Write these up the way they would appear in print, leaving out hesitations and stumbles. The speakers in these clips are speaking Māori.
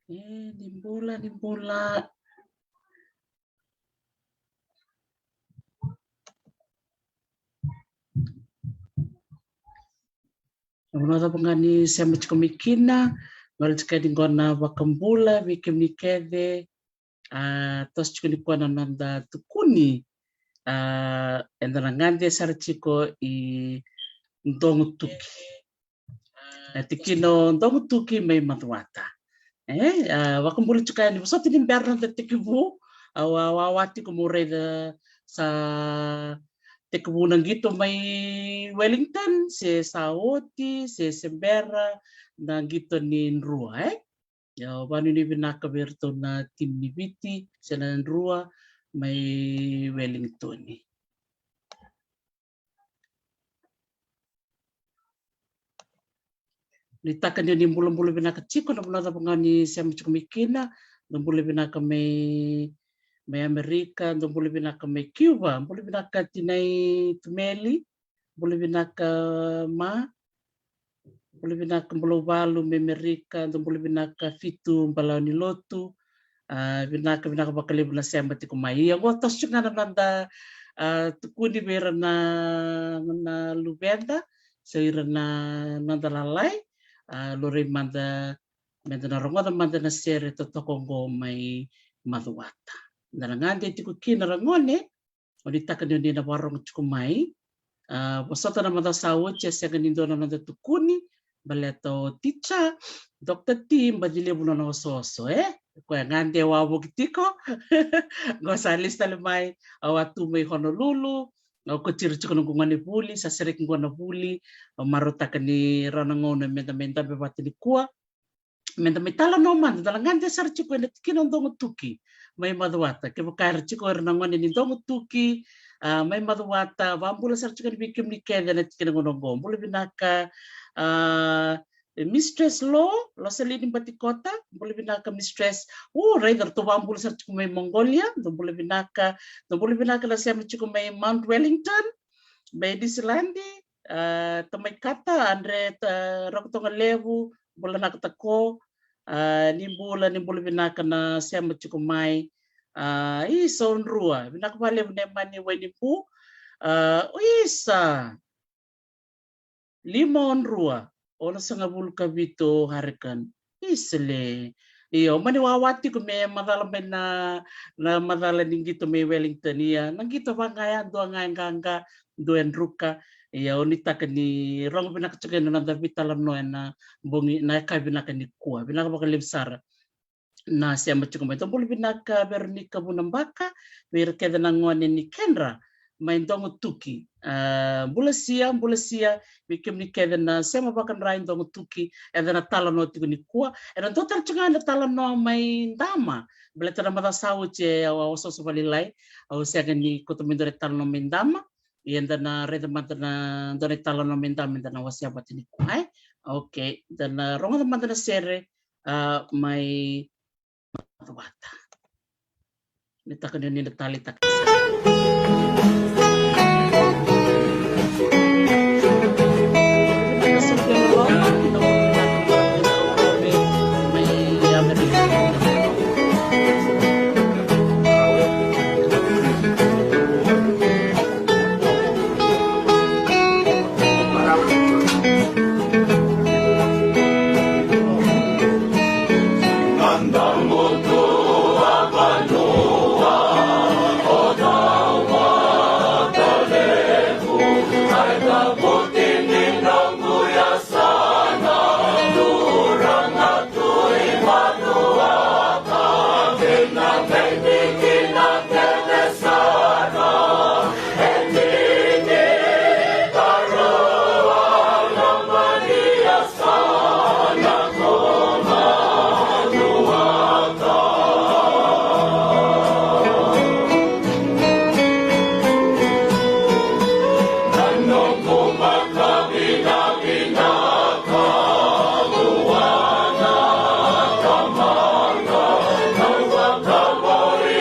Nimbula. Unaweza pengani sema chikomikina, ngalitika dingona wakambula, wikimnikede, tos chikonikuwa na nanda tukuni, endana ngande sarachiko I ndongo tuki. Tikino ndongo tuki may matwata. Wakambula chukaya ni wasoti ni mberna da tikivu, wawati kumure sa tekbu nang gitu may Wellington, si Saoti, si Sembera, na gitu ni Nrua. Wanu ni binaka berto na tim ni Viti, si na Nrua, may Wellington ni. Nitakan yun yung bulan-bulan binaka chiko, na bulan pangani siya machukumikina, na bulan binaka may Amerika, na bulan binaka may Cuba, bulan binaka tinay tumeli, bulan binaka bulan binaka balawalu may Amerika, na bulan binaka fitu balaw ni Lotu, binaka bakalib na siya matikumay. Ang watos yung nga nanda tukuni bera na lubenda, sa ira na nandalalay, lori manda na rongoda manda na sere to tokongo may maduwata. Narangande ti kukina rangone, oditakan yun na warong chukumay, wasota na manda sawo siya siya ganindo na nanda tukuni, baleto ticha, Dr. Tim, badili mo na soso, Kaya ngande wawo kitiko, gosalis talimay, awatu may Honolulu, ko chircho kono ngani puli sa serek ngona puli marota kani ranango na menta bebati ni kuwa menta metala no man dalangante sarchi ko net kino ndongo tuki may madwata ke bakar chiko ranango ni ndongo tuki may madwata wambula sarchi kan bikim ni kenda net kino ngono bule binaka Mistress Law, lo selini pati kota, boleh binaka Mistress, rather to wambul sa may Mongolia, to boleh binaka na siya chiko may Mount Wellington, may Disilandi, to may kata, Andre, rakotong levu, boleh nakatako, nimbula binaka na siya chiko may, son rua, binaka bale mani wenipu, isa, limon rua, Ola sa ngabul kabito harikan isle iyo maniwawati ko may madala na madala ninggito may Wellington iya nanggito ba ngaya doa nganga doen ruka iya onita ni rong pinakatsugan na davitalam no na bongi na kabinaka ni kuwa binaka bakalibsara na siya matsugan ito buli binaka Veronica Bunambaka wir keda nangwan ni Kendra may ndongo tuki bula sia bikim ni keda na sema bakan rain ndongo tuki eda na tala no tigo ni kuwa eda dotar chunga na tala no may ndama bela tara mata sawo che oso so balilai au sega ni kotomindore tala no may ndama yenda na reda mata na dore tala no may ndama na wasya bat ni kuwa okay dan ronga mata na sere may matwata nitakan ni natali tak Glory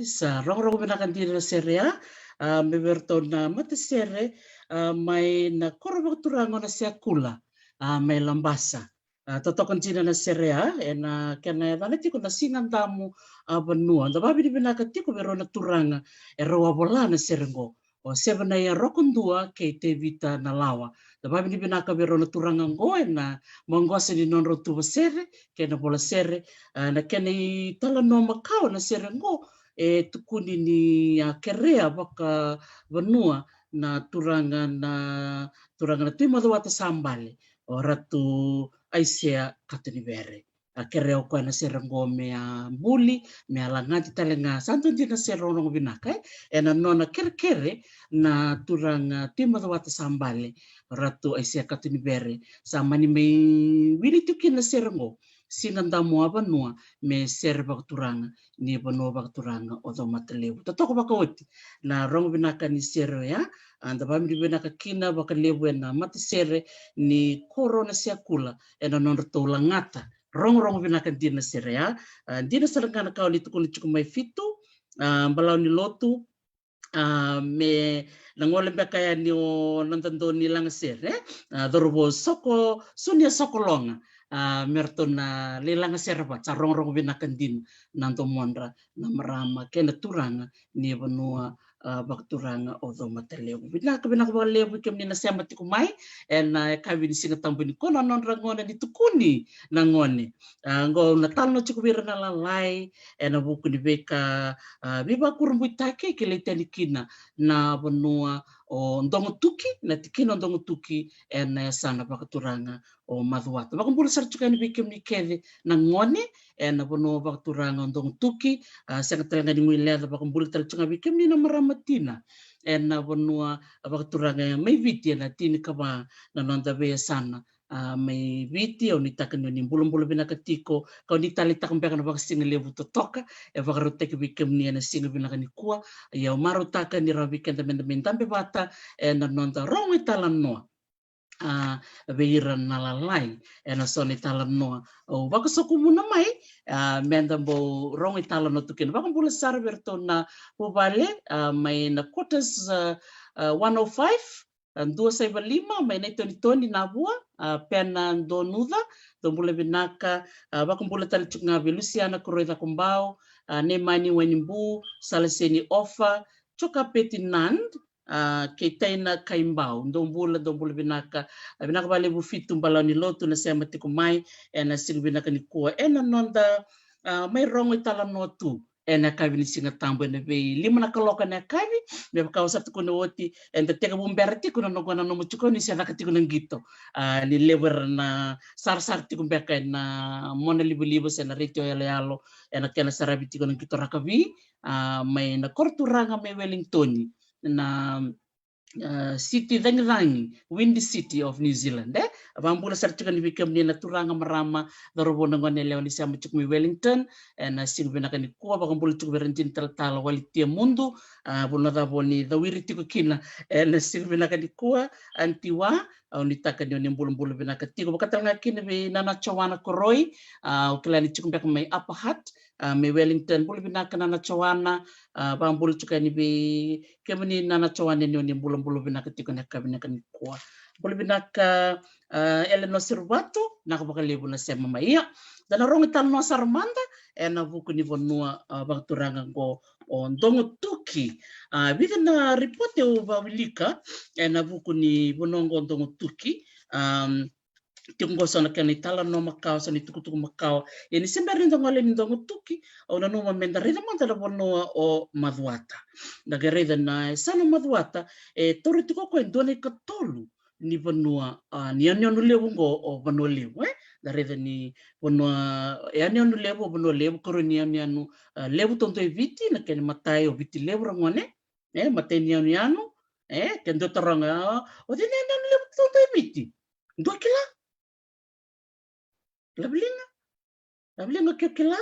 Sa rong binakan di na seria meberto na mata sere may na korobak turango na siya kula may lambasa totokon jina na seria na kena na tiko na singan tamu benua da babi di binaka tiko bero na turanga roa bola na serengo o sebana ya rokon dua ke te vita na lawa da babi di binaka bero na turanga ngo na mongose di non rotu sere kena bola sere na kena i tala no makau na serengo tukuni ni kerea baka benua na turanga na tui wata sambale o ratu aisea katunibere kerea o koe na serango mea buli mea langati talenga santo dina serono binaka na nona kere na turanga tui wata sambale ratu aisea katunibere sa mani mei wili tuki na serango sinanda mo abanua me ser bakturanga ni abanua bakturanga o do matalebu totoko bakawati na rong binaka ni ser ya anda bami binaka kina bakalebu na matisere ni korona siakula ena non ngata rong binaka dina ser ya dina serangana kau ni tukuni cukumai fitu balau ni lotu me nangole bekaya ni o nantando ni lang ser dorobo soko sunia sokolonga merto na lelang serba carong binakan din nanto mondra na marama kena turanga ni benua bakturanga o do matalebu binaka balebu kemni na siamati kumai na kawini singa tambuni kono non rangona di tukuni nangone ngo na talno cikubira na lalai na buku di beka biba kurumbu take keletani kina na benua o ndongo tuki na tikino ndongo tuki na sana bakaturanga o madhuata bakumbula sarchukani bikim ni kede na ngone na bono bakturanga ndongo tuki sanga telanga ni ngwile da bakumbula sarchunga bikim ni na maramatina na bono bakturanga mai viti na tini kaba na nonda be sana mai viti o ni takano ni bulum binaka tiko kau ni tali takambeka na bakasinga levu totoka bakarote ke bikim ni na singa binaka ni kuwa ya maru taka ni rabikan da mendambe bata na nonda rongi talan noa beira nalalai na soni talan noa o bakasoku muna mai menda bo rongi talan no tukin bakambula sarberto na pobale mai na kotas 105 275 mai na toni na bua pena donuda dombula binaka bakambula tali chunga belusiana koroida kumbao ne mani wenimbu salaseni ofa choka petinand ke taina kaimbau dombula binaka bale bu fitu balani lotu na semati kumai na sing binaka ni kua na nonda mai rongo tala notu na kavi ni singa tambo na be lima na kaloka na kavi me ka usat ko no oti enda tega bomberti ko no gona no muchuko ni sana katiko ng gito ni lever na sar ti kumbeka na mona libo sena retio yalo na kena sarabiti ko ng gito rakavi may na korturanga may Wellington na city dangi Windy City of New Zealand bambula sartukan bikam ni naturanga marama darobo ngone leon di sama cuk mi Wellington na sing binaka ni ko bambula cuk berentin tal wali tia mundu bulna da boni da wiriti ko kina na sing binaka ni ko antiwa ni takan ni bulum binaka tiko bakatal ngakin be nana chawana koroi uklani cuk bek mai apahat me Wellington bulu binaka nana chawana bambula cuk ni be kemani nana chawana ni bulum binaka tiko na kabinaka ni ko bulu binaka Eleno Servato nakabakalibu na sema maia dan rong tal no sarmanda ena buku ni vonua bagturanga go on dongo tuki vida na report o bawilika ena buku ni bonongo dongo tuki tingo sona kani tala no makau soni tuku makau ini semberin dongo le dongo tuki o na no menda reda manta la bonua o madwata na gereda na sana madwata tori tiko ko ndone katolu ni bonua ni anyo lewu go o bonua lewu da reda ni bonua anyo lewu bonua lewu koro ni anyo lewu tonto viti na kani matai o viti lewu rangone matai ni anyo kendo taranga o dini anyo lewu tonto viti ndo kila Labelinga kila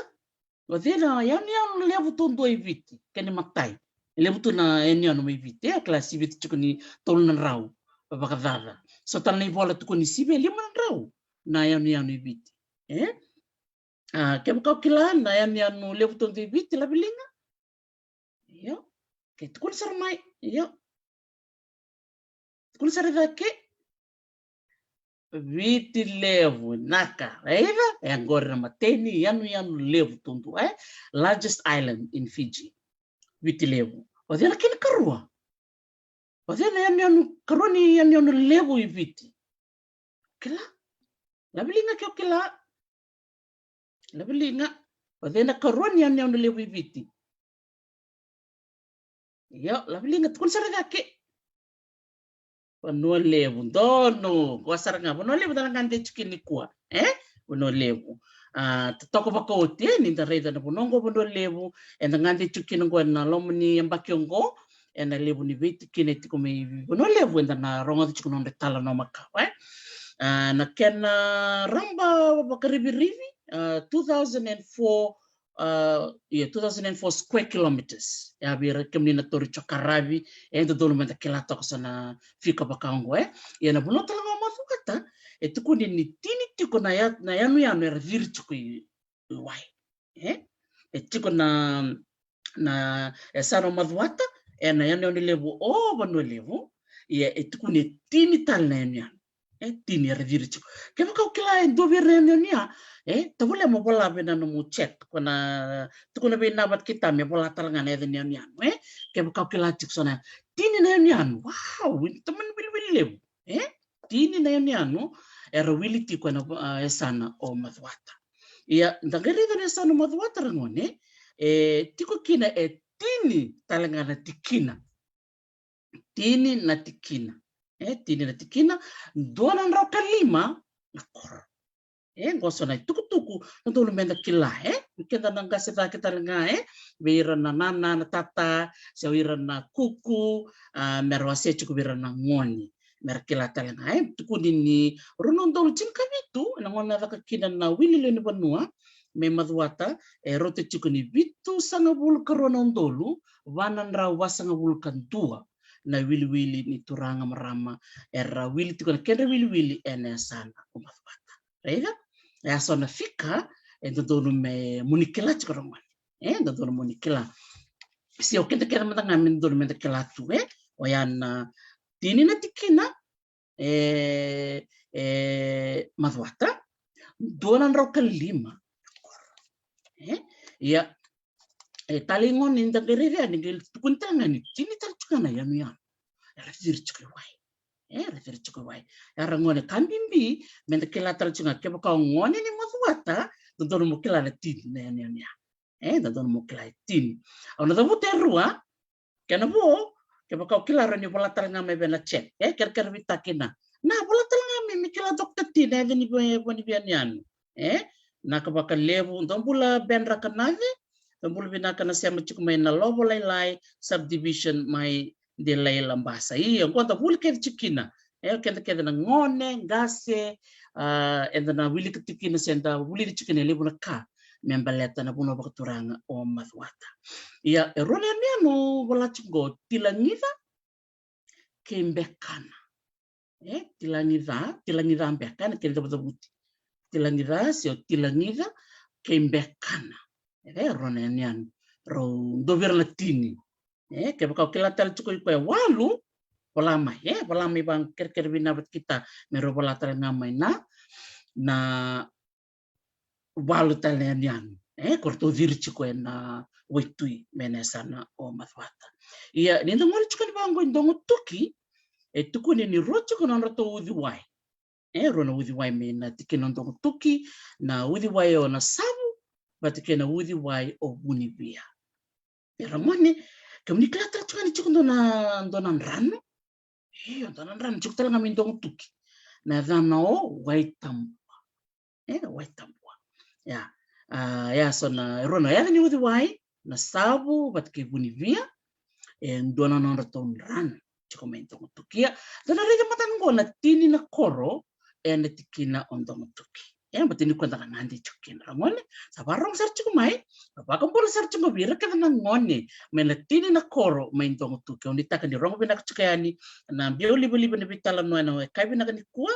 o dina anyo lewu tonto viti kani matai lewu tu na anyo no viti klasi viti chukuni tolna rau babakadada so tal ni bola tukuni sibe liman rau na anyo viti kem kau kila na anyo lewu tonto viti labelinga yo ke tukun sarmai yo tukun sarida ke viti levu naka agora mateni yanu levu tonto largest island in Fiji viti levu o dina kini karua o dina yanu karoni yanu levu i viti kila labelinga ke kila labelinga o dina karoni yanu levu i viti yo labelinga tukun sarida ke Bono levu dono gosaranga bono levu dalangande chikini kwa bono levu toko bako te ni reda na bonongo bono levu ngande chikini ngo na lomni mbakiongo na levu ni viti kine tikome bono levu na rongo chikino de tala no maka na kena ramba bakaribi 2004 2004 square kilometers ya bira kemni na tori chokaravi endo dolo menda kelata ko sana fika bakango ya na buno tala mafukata tukuni ni tini tiko na yanu era virtuko wai tiko na esano madwata na yanu levu o bano levu ya tukuni tini tal na yanu tini era virtuko kema ka kila endo bira yanu tabule mo bola bena no mu check kona tukuna bena bat kita me bola talangan eden yan ke buka kila cik sona tini na yan wow teman bil lebu tini na yan era wiliti kona esana o madwata ya ndagere na esana madwata ngone tiko kina tini talangan tikina tini na tikina tini na tikina donan ro kalima na kor gosona tuku ntolo menda kila kenda nanga seta kita nga beira na nana na tata sawira na kuku merwase chuku bira na ngoni merkila talanga tuku dini runondo cinka bitu na ngona ka kina na wili le ni banua me madwata rote chuku ni bitu sanga bul karonondolu wanan ra wasanga bul kantua na wili ni turanga marama era wili tukana kenda wili ene sana madwata rega ya sona fika dono me munikela chikorongan dono munikela si okente kera matanga min dono menda kela tu oyana tini na tikina madwata donan ro kalima ya talingon inda gerere ni gel tukuntanga ni tini tal chukana yanu ya refir chukwai refir chukwai arangone kambimbi menda kela tal chunga ke baka ngone ni madwata dono mo kela na tini na ya dono mo kela tini ona da buterua kana bo ke baka kela rani bola tal ngame bena check ker vitakina na bola tal ngame mi kela dokter tini ni boni bianian na ka baka levu don bula ben rakanave don bula binaka na siya machikumay na lobo laylay subdivision may delay lambasa iya konta buli ker chikina kenda na ngone gase and na wili kitikina senda buli chikina lebu na ka membaleta na buno bakaturanga o madwata iya erone no bola chingo tilangida kembekana tilangida mbekana kenda batabuti tilangida sio tilangida kembekana erone nian ro dover latini ke baka kila tal cukup ko walu polama polama bang ker binabat kita mero bola tal ngamai na walu talenian korto virchi ko na waitui menesana o mathwata ia ni ndongori chukani bango ndongo tuki tukuni ni rocho kono roto udhi wai rona udhi wai mena tikena ndongo tuki na udhi wai o na sabu batikena udhi wai o bunibia ramone kamni klatra chukani chukundo na ndona nrano ndona nrano chukutala ngami ndongo tuki na dhana o waitambua waitambua ya ya so na rona ya ni udhi wai na sabu batike bunibia ndona na roto nrano chikomento tukia dona rega matan ngona tini na koro na tikina ondong tuki batini kwenda ngandi chukin ramone sabarong sar chikumai bakam sar chingobira kada na ngone mena tini na koro maintong tuki oni takani rong binak chukayani na bio libo na bitala no na kai binak ni kuwa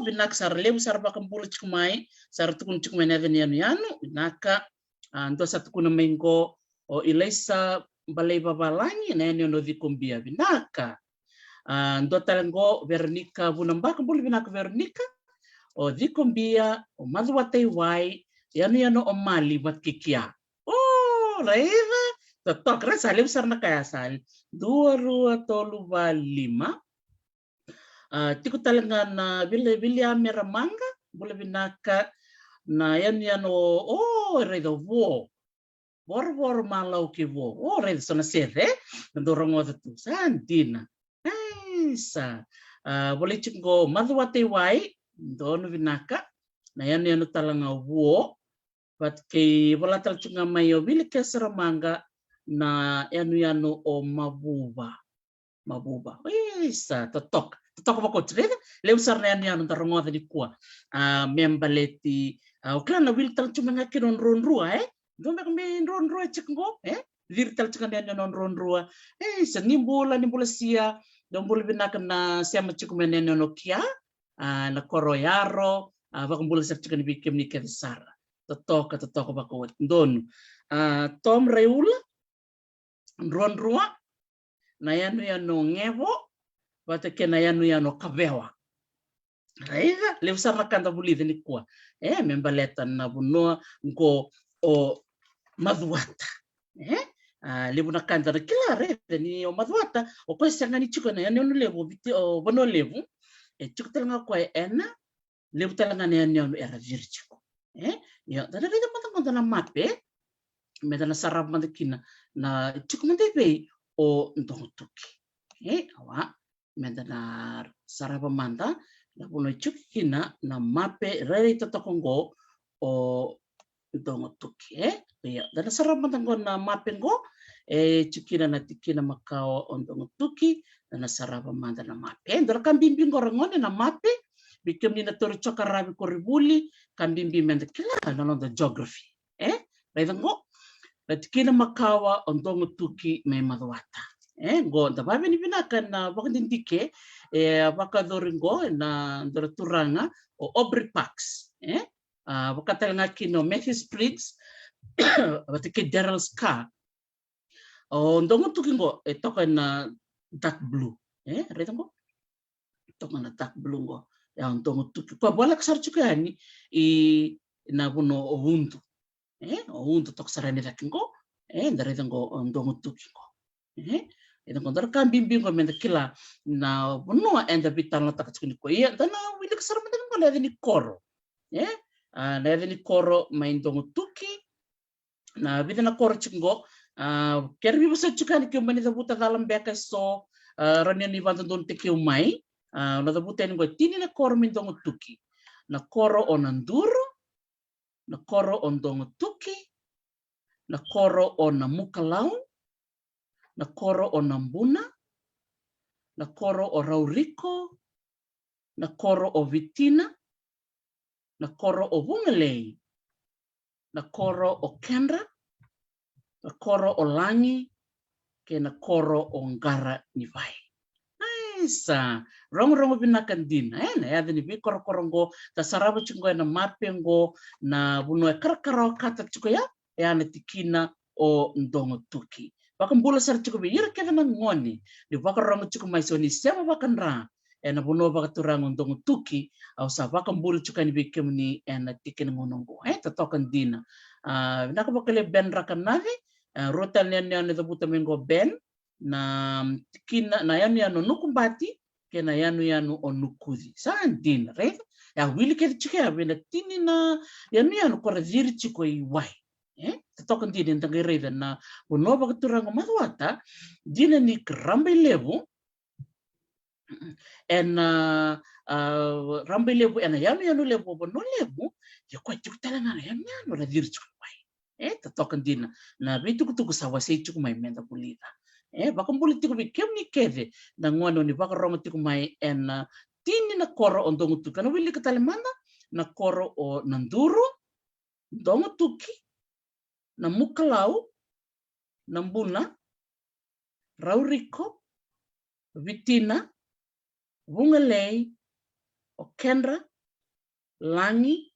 binak sar lebu sar bakam chikumai sar tukun chikumai na yanu binaka ando satukuna mengo o ilaisa balai babalangi na yani no dikumbia binaka ndo talengo Veronica bunambaka buli binaka Veronica o dikumbia o madwatay wai yano o mali bat kikia raiva totok ra salim sarna kaya sal 2-2-5 tiku talenga na bili amera manga buli binaka na yano redo wo bor malau ki wo redo sona sere ndorong tu sandina sa boleh cinggo madwate wai dono vinaka na yano talanga wo bat ke volatal cunga mayo bili kesera manga na yano o mabuba sa totok bako treda leusar na yano tarongo di kuwa membaleti uklan na wil tal cunga ngakiron ronrua Dome kami ronrua cinggo virtal cunga yano ronrua sa nimbula sia dombul binaka na siama chikumene no kia na koroyaro bakumbul ser chikan bikim ni kesara totok bako don tom reula ronrua na yano ngevo batake na yano kavewa raiga levsar na kanda buli ni kwa membaleta na buno ngo o madwata lebu na kanda na kila rede ni o madwata o ko sangani chuko na yano lebu biti o bono lebu chuko talanga ko lebu talanga na yano era virchiko ya dana rede matang na mape medana sarap mandikina na chuko mandebe o ndongo tuki awa medana sarap manda na bono chukina na mape rede totokongo o ndongo tuki ya dana sarap mandango na mapengo chukina na tikina makao ondongo tuki dana sarap manda na mape ndora kambimbing orangone na mape bikem ni na toro chokarabi koribuli kambimbi menda kila na the geography raidango na tikina makawa ondongo tuki me madwata go ndababe ni binaka na bakandindike bakadoringo na ndora turanga o Aubrey Parks bakatanga kino Matthew Spriggs batike Daryl's car ndongo tukingo toka na dark blue retango toka na dark blue ngo ya ndongo tuki kwa bola kasar chukani na buno ohundu toka sarani rakingo ndaretango ndongo tukingo etango ndar kambimbingo menda kila na buno enda bitano takachukuni ko dana wili kasar mendengo na ni koro na ni koro mai ndongo tuki na vida na koro chingo kerbi basa chukani ke mani da buta dalam beka so rania ni vanda don teke umai na da buta ni tini na koro min dongo tuki na koro o nanduro na koro o dongo tuki na koro o na mukalau na koro o nambuna na koro o rauriko na koro o vitina na koro o bungalei na koro o kendra na koro o langi ke na koro o ngara ni vai sa rong binakan din na yada ni bi koro ta saraba chungo na mapengo na buno karakaro kata chuko ya na tikina o ndongo tuki bakam bula sar chuko bi yira kena ngoni di bakarong chuko mai so ni sema bakan ra ena bono bakaturang undong tuki au sa bakambul chukani bikemni ena tikin ngonongo tatokan dina naka bakale ben rakanave rotal nian da buta mengo ben na tikina na yanu nukumbati kena yanu onukudi san dina right ya wili ke chike bena tinina yanu kora ziri chiko i wai tatokan dina ntangereda na bono bakaturang madwata dina ni krambe levu en rambe lebu ena yanu lebu bono lebu ya kwa chukutala na yanu la dir chukwai tatokan dina na bitu kutuku sawase chukumai menda pulita bakam politiku bi kemni keve na ngono ni baka rongo tiku mai en tini na koro on dongu tuka na wili katale manda na koro o nanduru dongu tuki na mukalau na mbuna rauriko vitina Bungalei, o Kendra, Langi,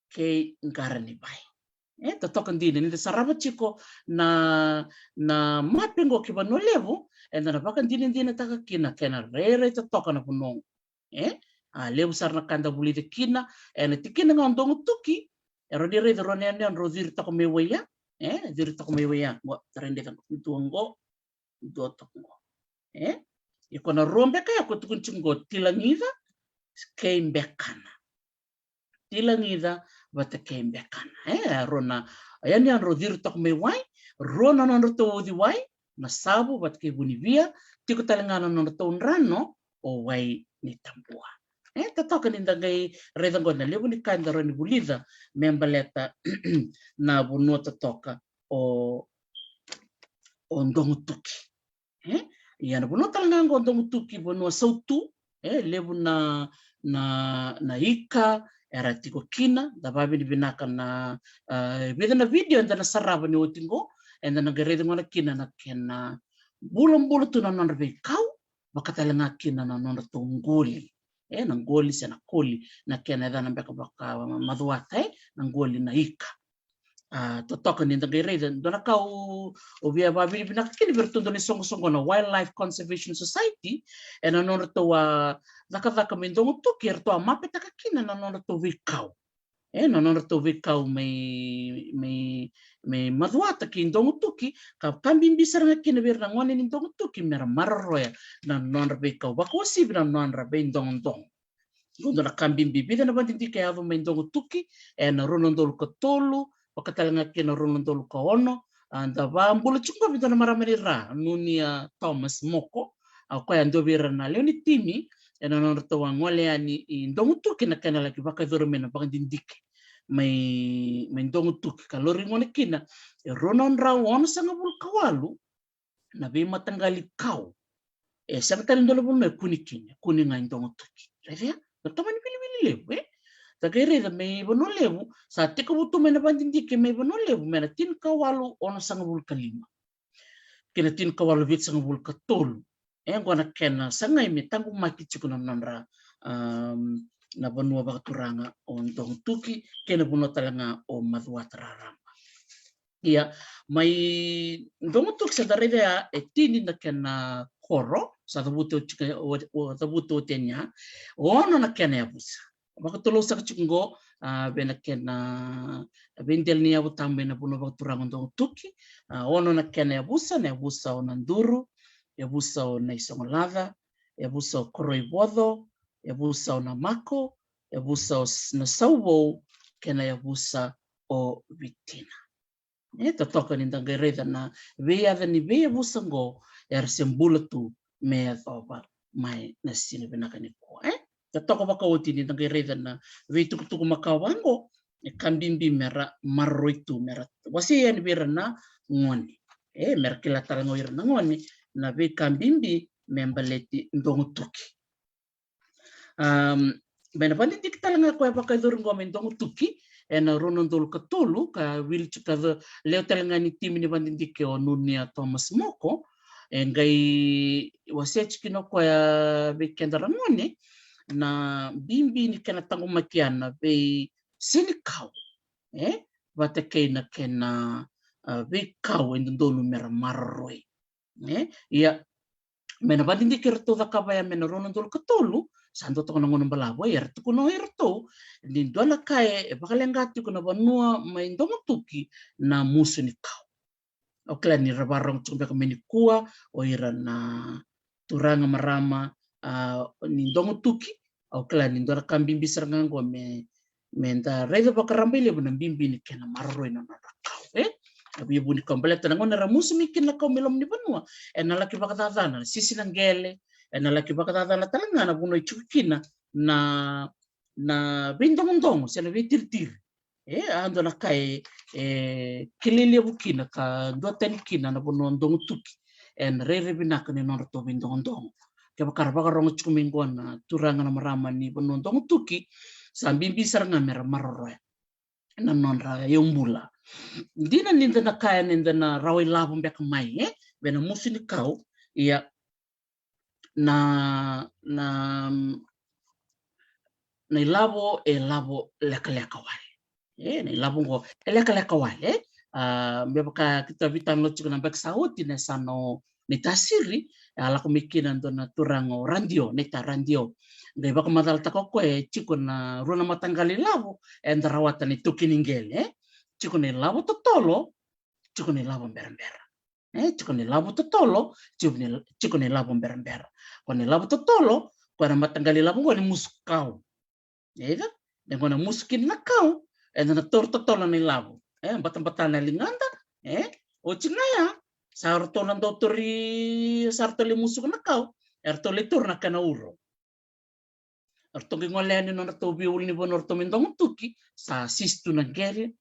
ke Ngarani Bai. Totokan dina ni saraba chiko na mapengo ki bano levu na bakan dina taka kina kena rere totokan na punong. Levu sarna kanda bulita kina na tikina ngondong tuki rodi re rone an rodir tako mewaya dir tako mewaya mo trende kan tuango do tokongo. Ikona rombe kaya ko tukun chungo tilangida keimbekana. Tilangida bata keimbekana. Rona ayani an rodir tok me wai, rona non roto di wai, na sabu bat ke bunivia, tiko talangana non roto rano o wai ni tambua. Tatoka ni ndagai redango na lebu ni kanda roni bulida membaleta na bunua tatoka o ndongo tuki. Yana bono talanga ondong tuki bono sautu lebu na ika era tiko kina da babi ni binaka na na video na saraba ni otingo enda na gerede ngona kina na kena bulong tu na nonre kau bakatalanga kina na nonre ngoli na ngoli sana koli na kena da na beka baka maduata na ngoli na ika totokan ni ndagereda dona kau o via babi binak kini bertundo ni songo na Wildlife Conservation Society ena non to daka mendongo to kerto mape takakina na non to vikau na non to vikau me maduata ki ndongo tuki ka kambing bisar ngakina ber na ngone ni ndongo tuki mera marroya na non vikau bakosi na non rabe ndong gondo na kambing bibi na bandindi ke avo me ndongo tuki ena ronondol ko tolu pakatalanga kena ronondol ko ono anda ba mbulu chunga bitana maramani ra nunia Thomas Moko ko ya ndobira na leoni timi ena non to wangole ani ndongo tuki na kana laki baka dormena baka dindike mai ndongo tuki kalori ngone kina ronon ra ono sanga bul kawalu na be matangali kau sanga tali ndolo bul me kuni ngai ndongo tuki revia tomani pili lewe Tagereda me bono levu sa teko butu mena bandindike me bono levu mena tin kawalu ono sanga bul kalima kena tin kawalu bit sanga bul katolu ngona kena sanga me tangu maki chukuna nonra na bonua bakaturanga on tong tuki kena bono talanga o maduata raramba ia mai ndongo tuk sa dareda tini na kena koro sa tabuto tenya ono na kena yabusa bakatolo sa kachungo bena kena bendel ni abu tambe na puno bakaturang ndong tuki ono na kena yabusa o nanduru yabusa o na isongolava yabusa o koroibodo yabusa o na mako yabusa o na saubo kena yabusa o vitina totoka ni ndangereda na veya ni veya busa ngo yar sembulatu me athoba mai na sine benaka ni ko Tatoko baka oti ni ngereda na vitu tuku makawango kambimbi mera marroitu mera wasi yani bera na ngoni mera kila tarango ira na ngoni na be kambimbi membaleti ndongo tuki bena pandi tik talanga ko baka durungo men ndongo tuki ena ronondol katolu ka wil chika leo talanga ni timi ni pandi dike onunia Thomas Moko ngai wasi chikino ko ya be kendara ngoni na bimbi ni kena tangu makiana be sinikau wate kena be kau indondolu mera marroi ia mena badindi kerto da kabaya mena rono dol ketolu santo to ngono balabo yer to kuno erto ni dola kae bakalengati kuna banua maindomo tuki na musu ni kau okla ni rabarong tumbe kameni kua o ira na turanga marama ni ndongo tuki okla ni dola kambimbi sarngango menta reda bakarambile buna bimbi ni kena marro ina na kau abi buni kompleta ngona ramusu mikin na kau melom ni banua ena laki bakatadana sisi nangele ena laki bakatadana talangana buno chukina na bindong sena vitirtir ando na kai kilile bukina ka doten kina na buno ndong tuki en rere binaka ni nor to bindong ke bakar bakarong chukumingona turanga na marama ni buno ndong tuki sambimbi saranga mera marro na nonra yombula dina ninda na kaya ninda na rawi labo mbeka mai bena musu ni kau ia na labo labo leka wale na labo ngo leka wale mbeka kita vitan lo chukuna mbeka sauti na sano ni tasiri ala kumikina ndo na turango randio neta randio ngai baka madal tako kwe chikuna runa matangali labo endarawata ni tukiningele chikune labo totolo chikune labo mbera chikune labo totolo chikune labo mbera kone labo totolo kone matangali labo kone muskau eda ngona muskin na kau na totolo ni labo batang-batang na linganda o chinaya sarto na dotori sarto le musuk na kau erto le turna kana uro erto ngoleni no to biul ni bonor to mindong tuki sa sistu na gere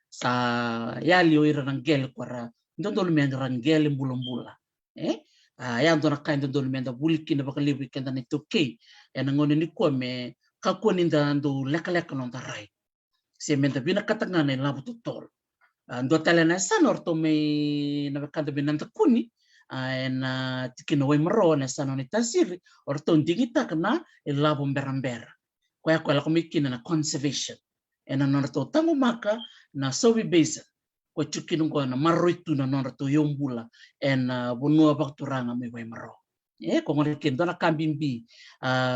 sa yali o ira rangel kwara ndondol men rangel mbula ya ndo na kain ndondol men da bulki na bakalibi kenda ni toke ena ngone ni ko me kakoni nda ndo leka no rai se men da bina katangana na labu totol ndo talena sanor to me na kanda binanta kuni na tikino we mro na sano ni tasiri orto ndingita kana labu mbera kwa la kumikina na conservation ena nona to tango maka na sobi base ko chukino ko na maroitu na nona to yombula ena bonua bakturanga me we mro ko ngore kendo na kambimbi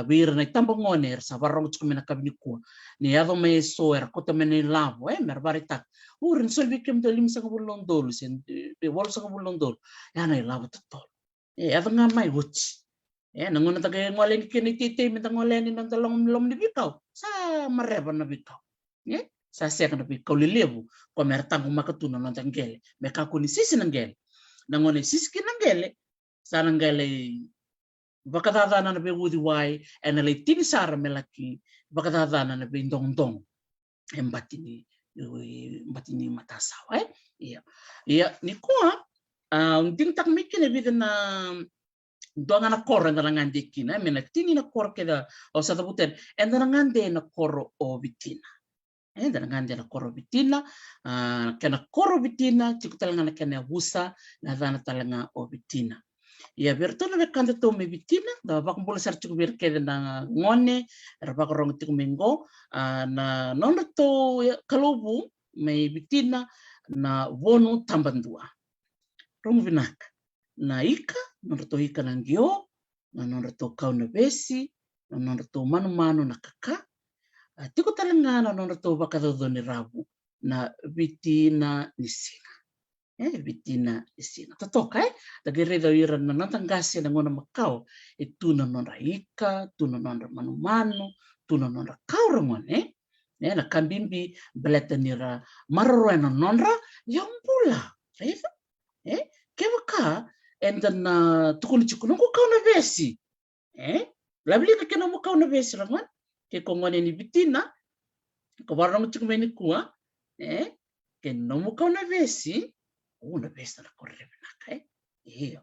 bir na tambo ngone sa barong chukumena kabini ko ni ado me so era ko tamene lavo merbarita urin solvi kem to lim sa bulon dol sen be wol sa bulon dol ya na lavo totol ado nga mai wuch nangona ta kay ngole ni kini tite mi ta ngole ni nang talong lom ni bitaw sa mareba na bitaw sa sek na bitaw lilebu ko mertang makatuna no tangele me ka ko ni sisi nangele nangone sisi kinangele sa nangele bakatadana na be wudi wai ena le tini sara melaki bakatadana na be ndong embatini matasawa iya ni kuwa ding tak mikine bidana doanga na kor na ngande kina mena tini na kor keda o sa tabuten enda na ngande na kor o bitina enda na ngande na kor o bitina kana kor o bitina tikutal ngana kana busa na dana talanga o bitina ya bertono be kanda to me bitina da bak mbol sar chuku ber kede na ngone rabak rong tiku mengo na nono to kalubu me bitina na wonu tambandua rong vinak na ika nono to ika nangio na nono to kau na besi na nono to manu na kaka tiku talanga na nono to bakadodo ni rabu na bitina nisina bitina isina totoka dagere da ira na natangasi na ngona makau itu na nonra ika tu na nonra manu tu na nonra kaurangon na kambimbi beleta nira maroro na nonra yang pula kebaka enda na tukuni chikuno ko kau na besi labli ka kena mo kau na besi rangan ke kongone ni bitina ko barang chikumeni kuwa ke no mo kau na besi una besta na corre benaka iyo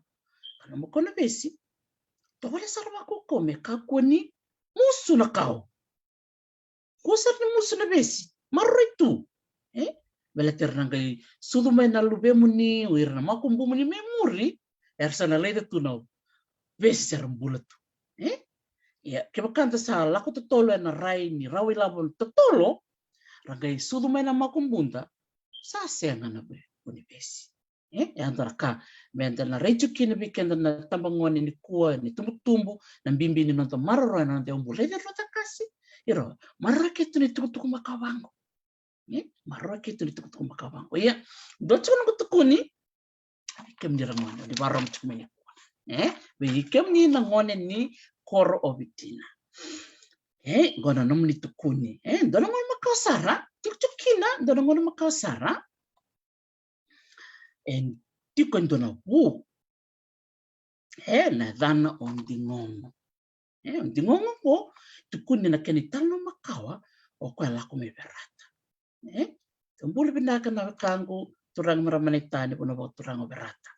kana mo kona besi to wala sarwa ko come kakoni musu na kao kusar ni musu na besi marritu bela ternangai sudu mai na lube muni wirna makumbu muni memori ersana leida tu no besi serambulatu ya ke bakanta sa lako tolo na rai ni rawi labon tolo rangai sudu mai na makumbunda sa senga na be besi Antara ka menda na reju kina bikenda na tambangoni ni kua ni tumbu na bimbi ni nonto maroro na nte umbu leve rota kasi iro marara ketu ni tuku makawango marara ketu ni tuku makawango ya docho na kutukuni kem ni rangone di barom chumeni be kem ni nangone ni koro obitina gona nomni tukuni dona ngona makasara tukina dona ngona makasara en tiko ndona wu na dana ondingongo ondingongo po tukuni na keni talo makawa o kwa lako me berata tumbulu binaka na kangu turang maramanitani puno ba turang berata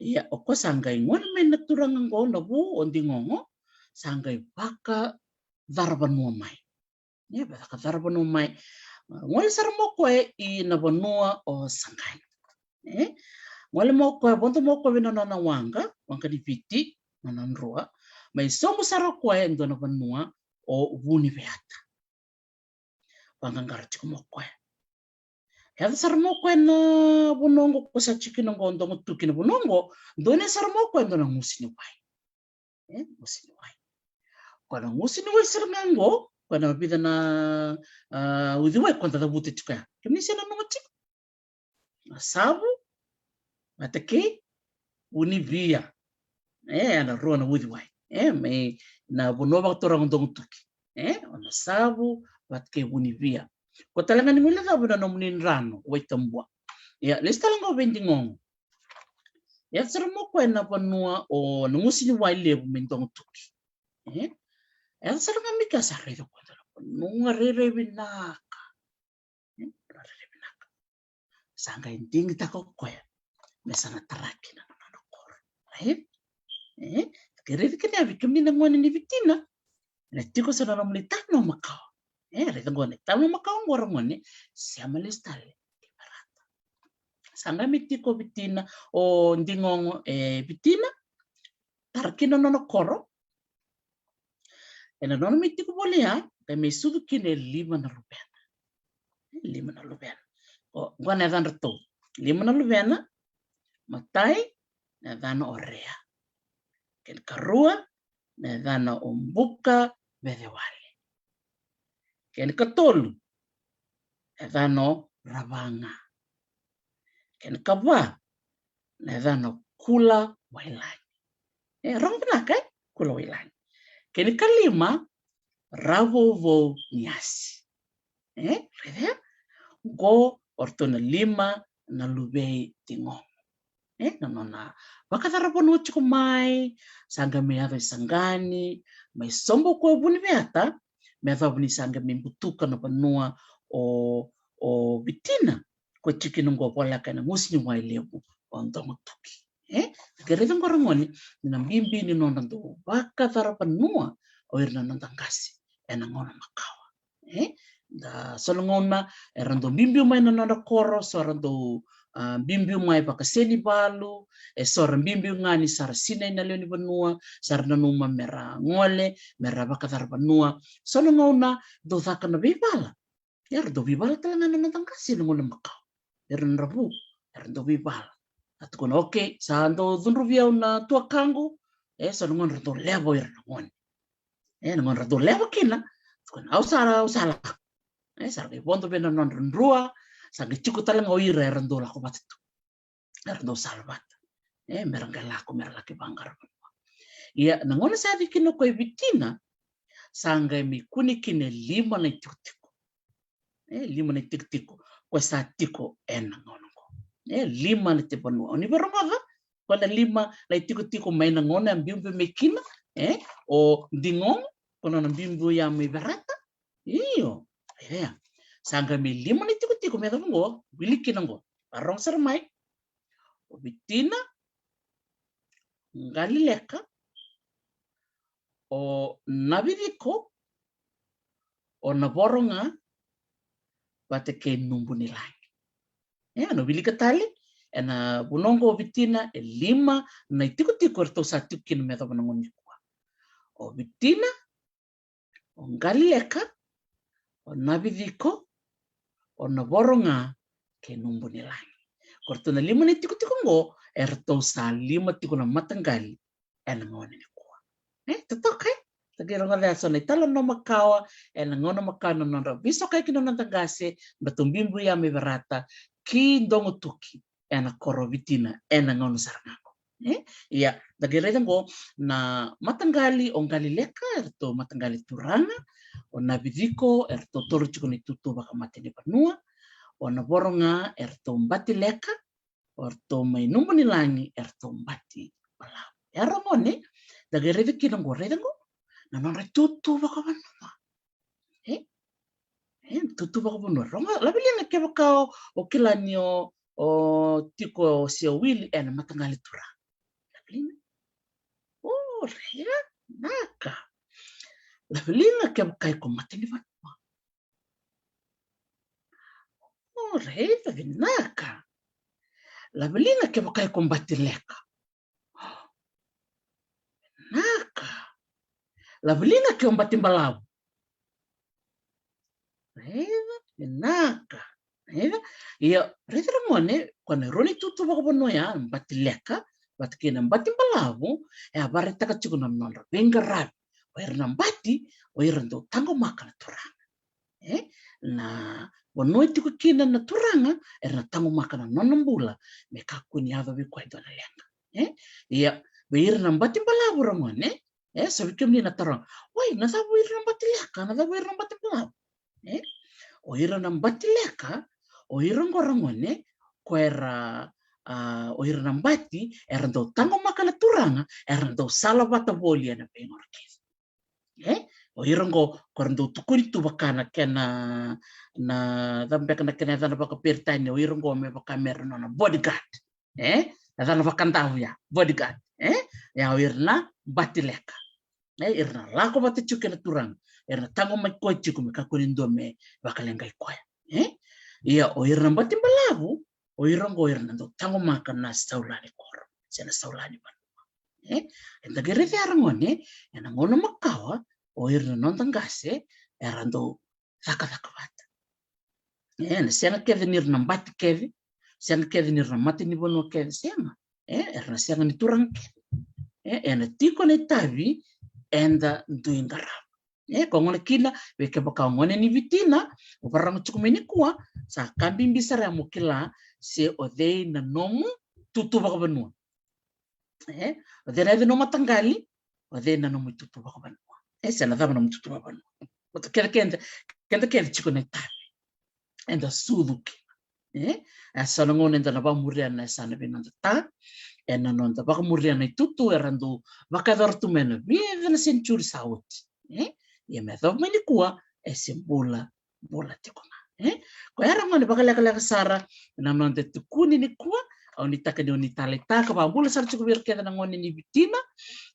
ya o ko sangai ngona men turang ngo na wu ondingongo sangai baka darbanua mai baka darbanua mai ngol sarmo ko I na banua o sangai ngole moko bonto moko vino na wanga di viti na nrua mai somo sara ko ndo na banua o wuni beata wanga ngara chiko moko ya sara moko na bunongo ko sa chikino ngondo ngutuki na bunongo ndone sara moko ndo na musini wai musini wai ko na musini wai sara ngango ko na bida na udiwe ko da buti chika kemi sena no chiko sabu matake univia ana rona udiwai me na bonova torang ndong tuki ona sabu matake univia ko talanga ni mula sabu na nomunin rano waitambua ya lestalanga bendingong ya sermo ko na panua o nungusini wai lebu mentong tuki ya seranga mika sarre ko nunga rere binaka sanga inding tako koya mesana taraki na kor right kere kene abi kemi na ngone ni vitina na tiko sana na mlitano makao re ngone tano makao ngora ngone siama listale barata sanga mitiko vitina o ndingongo vitina tarkina no koro ena no mitiko bolia ka mesudu kine 5 na rupena o ngone dan reto 5 na rupena matai na dana orea ken karua na dana ombuka bedewale ken katolu na dana rabanga ken kaba na dana kula wailani rong benaka kula wailani ken kalima ravovo niasi rede go ortona 5 na lubei tingong nona bakatarapono chiko mai sanga me ave sangani mai sombo ko buni beata me ava buni sanga me butuka no panua o bitina ko chikino ngo pola kana musni wai lebu ontong tuki gerete ngorongoni na mbimbi ni nona ndo bakatarapanua o irna nantangasi ena ngona makawa da solongona erando mbimbi mai nona koro sorando bimbi mai pakaseni balu sora bimbi ngani sara sinai na leoni banua sara nanuma mera ngole mera bakatar banua sono ngona do thakana bibala do bibala talanga na tangkasi ngona makau rabu do bibala atukona okay sando dhunruvia una tua kangu sono ngona do levo ngona ngona do levo kina tukona ausara sara bondo bena non rua sanga chuku talanga oira rando la ko batu rando salvat merangala ko merlaki bangar ya nangona sa dikino ko bitina sanga mi kunikine 5 na tikutiko 5 na tikutiko ko sa tiko ngono ko 5 na tipano oni beronga ko na 5 na tikutiko mai na ngona mbimbe mekina o dingong kono na mbimbu ya me berata iyo sanga mi 5 na tikutiko me ngo biliki ngo arong sermai o bitina ngalileka o nabidiko o naboronga bateke numbuni langi no bilika tali ena bunongo bitina 5 na tikutiko to sa tikin me to ngoni kwa o bitina o ngalileka o nabidiko o naboronga ke numbuni langi kortona 5 ni tiku ngo erto sa 5 tiku na matanggali ena ngone ni kuwa totok tagero ngale so ni talo no makawa ena ngono makano no biso kai kino nantangase batumbimbu ya me barata ki ndongo tuki ena korovitina ena ngono sarangango iya dagere ngo na matanggali ongali leka erto matanggali turanga ona bidiko erto toru chukuni tutu baka matini panua ona boronga erto mbati leka orto mai numbu ni langi erto mbati palau eromone dagere kino ngo redengo na nonre tutu baka panua tutu baka panua ronga labilia ke baka o kilanio o tiko sio wili ena matanggali turanga labilia rega naka labilia ke baka ko matini panua rega naka labilia ke baka ko mbati leka naka labilia ke mbati balau naka iya rega mone kone roni tutu baka panua ya mbati leka batkina mbati balau ya bareta ka chukuna nonra bengarab oirna mbati oirndo tango makana turanga na bonoi tiku kina na turanga erna tango makana nonombula me kakuni ava bi kwai dona lenga iya beirna mbati balau ramone sabi kemni na tarang wai na sabu irna mbati leka na sabu irna mbati balau oirna mbati leka oirna ngoramone koera oirna mbati erndo tango makana turanga erndo sala bata bolia na pengor kes oirongo korndo tukuri tu bakana kena na dambe kana kena dana baka pertane oirongo me baka merno na bodyguard na dana bakanta ya bodyguard ya oirna mbati leka irna lako bata chukena turanga erna tango mai ko chuku me kakunindo me bakalengai koya iya oirna mbati balabu oirongo irna ndo tango makana saulani koro sena saulani ban enda gerete arangone ena ngono makawa oirna nontangase erando thaka bata na senga keve nirna mbati keve senga keve nirna mati ni bono keve senga erna senga ni turang ena tiko ne tavi enda nduingara kongone kina weke baka ngone ni vitina uparang chukumeni kuwa sa kambing bisara mukila se odei na nomu tutu baka banua odei na no matanggali odei na nomu tutu baka banua sena dava nomu tutu baka banua kenda kenda chukune tavi enda sudu kina asana ngone enda na bamuria na sana binanda ta ena nonda baka muria na tutu erando baka dortu mena vive na century sawut ia me dov mani kuwa bola tikona ko era ngone baka leka sara na nonde tukuni ni kuwa au ni taka ni taleta ka ba bula sar chuku bir keda na ngone ni bitina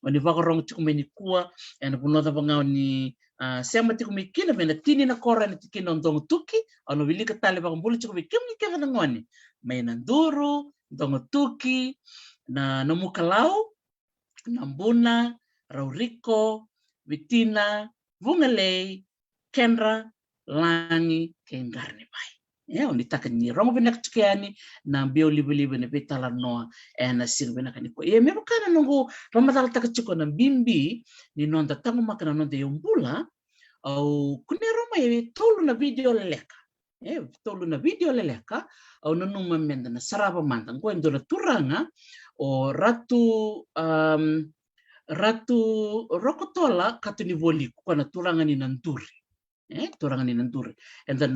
oni baka rong chuku meni kuwa ena bunoda banga ni sema tiku mikina mena tini na kora ni tikina ndong tuki au no bilika tale baka bula chuku bikim ni keda na ngone mena nduru ndong tuki na nomukalau nambuna rauriko bitina Vungalei, Kendra, Langi, Kengarni bai. Oni taka ni rongo benak tukiani na bio libu-libu ne betala noa na sir benak ni ko. Me bakana nongo ramadal taka chuko na bimbi ni nonda tango makana nonda yombula au kune roma tolu na video leleka. Tolu na video leleka au nanuma menda na saraba mantang ko endo na turanga o Ratu Rokotola katuni voli kuna turanga ni nanduri. Turanga ni nanduri. And then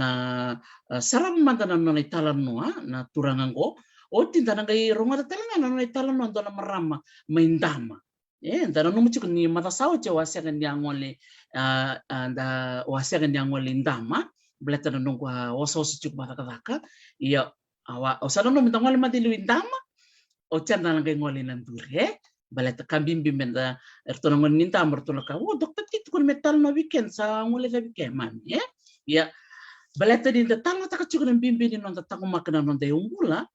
sarab mantana nona itala noa na turanga ngo o tindana ngai ronga talanga nona itala no dona marama maindama. And then no mucho ni mata sawo che wasega ni angole anda wasega ni angole indama bleta no ngwa oso chuk mata kadaka ia awa osana no mitangole madilu indama o chanda ngai ngole nanduri baleta kambimbi menda ertono ngon ninta amortono ka dokter tit kun metal no weekend sa ngole da weekend man ya baleta dinta tanga taka chukun bimbi ni nonta tango makana nonta umbula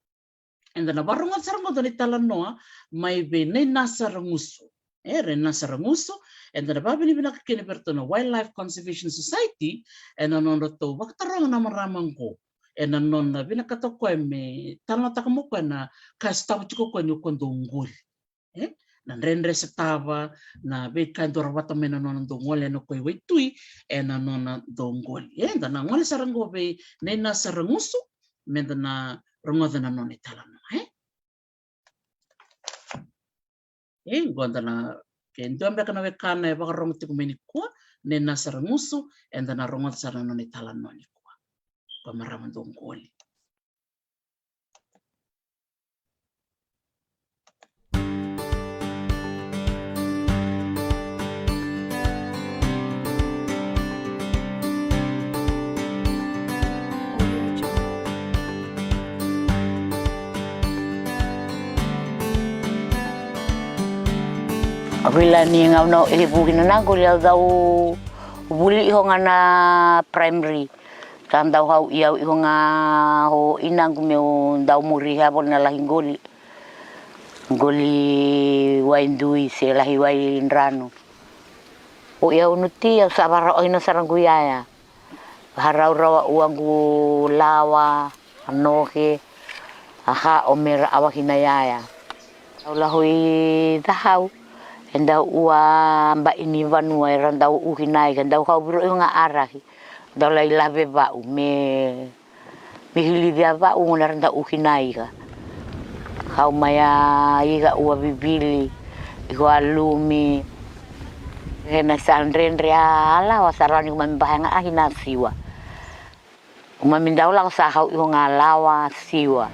enda na baronga sarango doni tala noa mai be nei nasaranguso re nasaranguso enda na babini bina kene bertono Wildlife Conservation Society enda nondo to baktarong na maramango ena nona vina kato koe me tala taka mo koe na kastawa chiko koe ni kondongol na rendre se tava na be kai dora wata mena nona dongol ena koe waitui ena nona dongol da na ngole sarango be nena sarangusu menda na rongoda na nona tala no gonda na ke ndo ambeka na wekana e wakarongo tiku meni kua nena sarangusu enda na rongoda sarana nona tala noni kua pa marama dongoli. Wila ni ngau no e bugina na ko le dau buli ho ngana primary kan dau hau iau ho nga ho inang me dau muri ha bon na lahingoli goli waindui se lahi wai rano o iau nuti au sabara o ina saranguyaya harau rawa uangu lawa anohe aha omera awahinayaya au lahui dahau endau ua mba ini vanua era ndau uhinai kan dau kau bro nga arahi dau lai lave ba me hili dia ba ngona ndau uhinai ka kau maya iga ua bibili igo alumi hena sandrendre ala wasarani mambahanga ahina siwa umamindau lang sa hau igo ngalawa siwa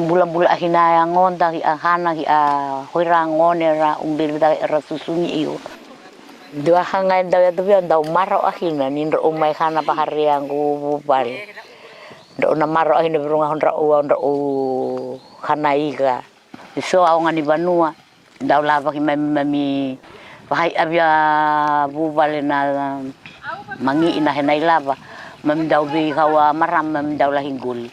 bulan-bulan ahina yang ngonda ki ahana ki hoirang ngonera umbil da rasusuni iyo dua hangai da tu bian da maro ahina nin ro mai khana pahari yang ku bale ndo na maro ahina berunga honra o khana iga so awangan di banua da lava ki mami bahai abia bu bale na mangi ina henai lava mam dau bi kawa maram mam dau lahingul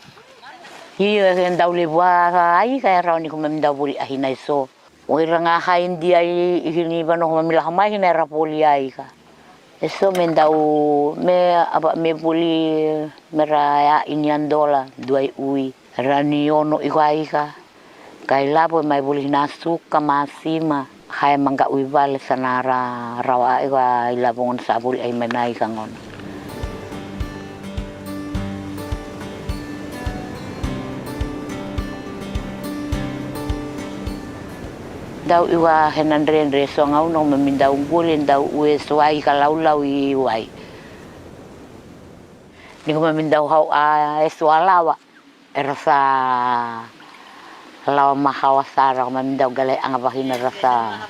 Iya kan dau lewa ai kai rauni kuma minda buri ahina so. Oira nga hain dia ini bano mamilah mai hina rapoli ai ka. Eso mendau me apa me buli meraya inian dola duai ui rani ono ikai ka. Kai lapo mai buli nasuka masima hai mangga ui vale sanara rawa iwa ilabongon sabuli ai menai kangon. Dau iwa henandre so ngau no memindau ngulin dau ue suai kalau lau iwai ni ko memindau hau sualawa erasa lawa mahawasara memindau gale angabahina rasa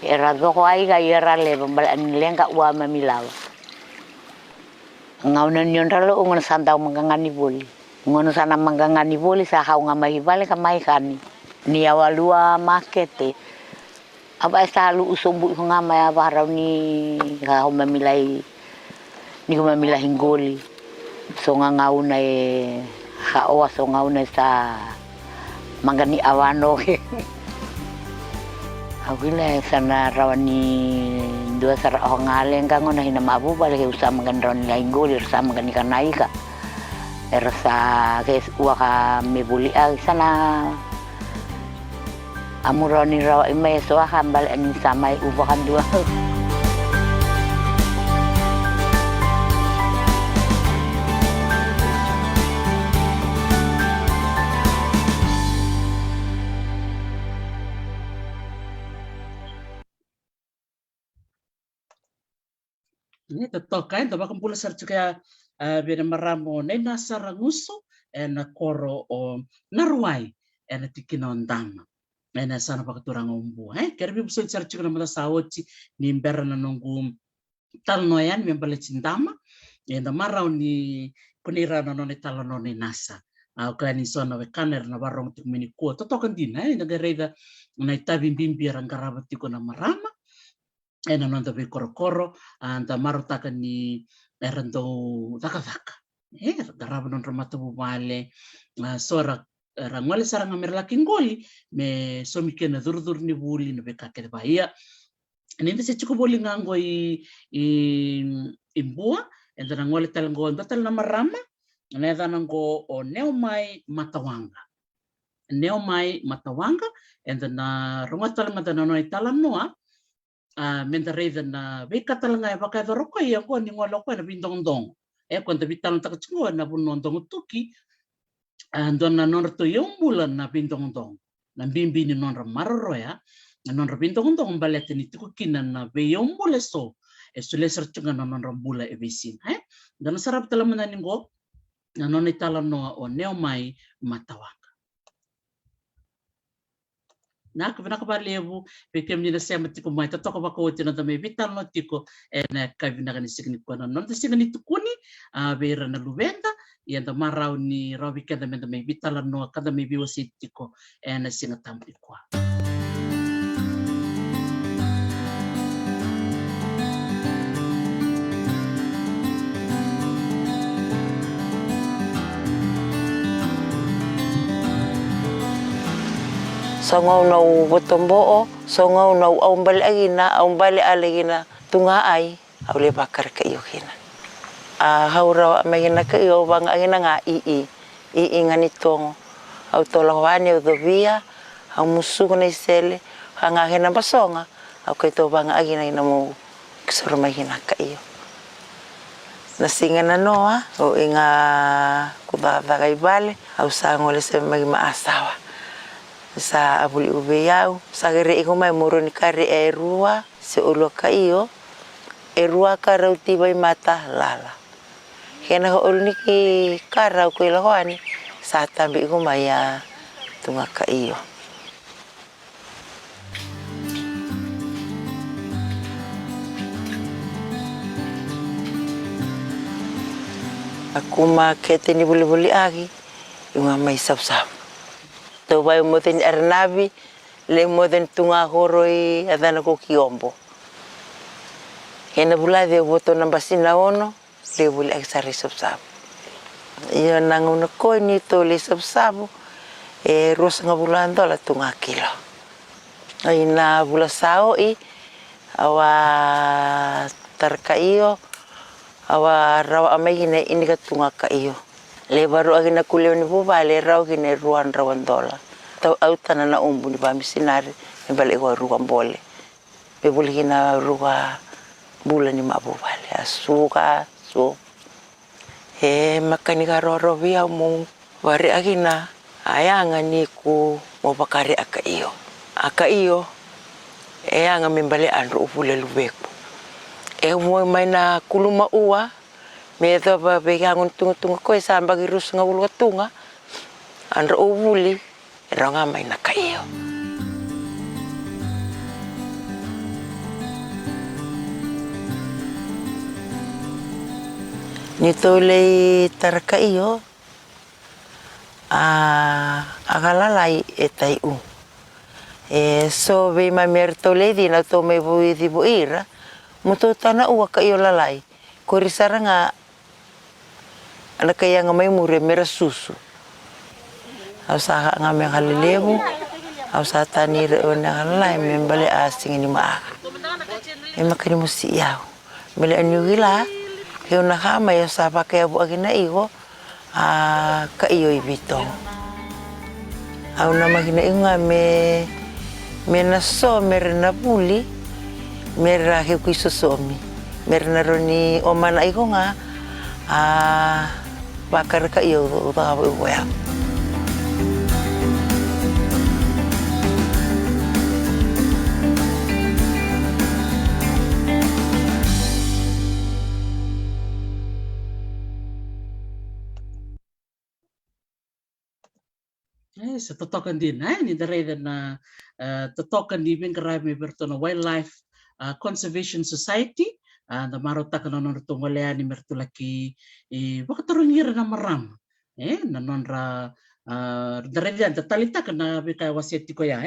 era do ai ga era le bal lenga ua memilawa ngau nyon ralo ngon sandau mangangani boli ngono sana mangangani boli sa hau ngamai vale kamai kani ni awalua makete apa selalu usumbu ngama ya barau ni hau memilai ni ko memilai ngoli so ngau nai hao so ngau nai sa mangani awano awile sana rawani dua sara ngaleng kang ngona hina mabu balik usah mangan rawani ngoli usah mangani kanai ka ersa kes uaka mebuli sana amurani rawa imay so hambal aning samay ubahan dua. Ini tetok kain tabak kumpul sarjuka bina maramo na nasaranguso na koro o narwai na tikinondama. Ena sana pakaturang umbu kerbi buso sarjuka na mata sawoci ni mbera na nunggu talnoyan mi mbale cindama na marau ni punira na noni talononi nasa kani sona we kaner na barong tik mini ko totokan din na gareda na itabi bimbi rangarabat ko na marama ena nonta be koro anta marutaka ni erando taka garaba non ramata bu male sora rangwale saranga merlaki ngoli me somike na dur ni buli na bekake de bahia ninde se chuko boli ngango i bua enda rangwale talango ndatal na marama na danango o neomai matawanga enda na rongatalanga dana no itala noa menda reida na vekatalanga e baka doroko ia ko ni ngolo ko na bindong quando vital ta tsuo na bunondong tuki andona non to yombula na bindong na bimbi ni non marro ya non bindong balete ni tukina na be yombule so e sule serchunga non rambula e visin dan sarap tala mananingo na non itala no o neomai matawanga na ka ba levu pe kem ni na sema tiko mai ta toka ba ko tina ta me vital no tiko na ka vina ka ni signi ko non ta signi tukuni vera na luvenda ia da marau ni rawi kada me vital no kada me biwa sitiko na singa tampi ko Songo no botombo songo no aumbali agina tunga ai aule bakar ka yohina haura magina ka yo bang agina nga i ngani tongo au tolawani udovia au musugo na isele hanga hena basonga au kai to bang agina ina mo kisoro magina ka iyo nasinga na noa o inga kuda kai bale au sangole se magima asawa sa abuli ubeyau sa gere iko mai moro ni kare erua se ulo ka iyo erua karau tibai mata lala kena ho ulni ki karau ko ilahani sa tambi iko mai ya tunga ka iyo aku makete ni buli agi yung may sap-sap to vai moten arnabi le moten tunga horoi adana ko kiombo kena bula de voto nambasina ono le buli exari sap iyo nangono ko ni to le sap ros ngabulando la tunga kilo ai na bula sao awa tarkaiyo awa rawa amai ini ka tunga ka iyo le baru agina kuleo ni buba le rau gine ruan dola tau autana na umbu ni bami sinari ni balik ko ruan bole be buli gina ruga bulan ni mabuba le asuka so makani ka roro via mu wari agina ayanga ni ku mo bakari aka iyo anga membale andro upule lubeku mo mai na kuluma ua me to ba begangun tunga ko samba girus ngawul tunga andro uvuli ranga mai na kayo nito le tarkaiyo agalalai etai so be mamerto le dina to me bui di buira muto tana ua kayo lalai korisaranga ana kaya nga may mure mera susu au sa nga me halelebu au sa tanire ona halai me bale asing ni maa e makani musi yao bale anyugila he ona kama ya sa pakai abu agina igo ka iyo ibito au na magina inga me na so merna buli mera he kuisosomi merna roni omana igo nga bakar ka iyo uta ka ya sa totokan din ni dareda na totokan di ben karay me bertono Wildlife Conservation Society na marota ka nonon to walea ni mertulaki baka tarungira na maram nanon ra dareda talita kana bika waseti ko ya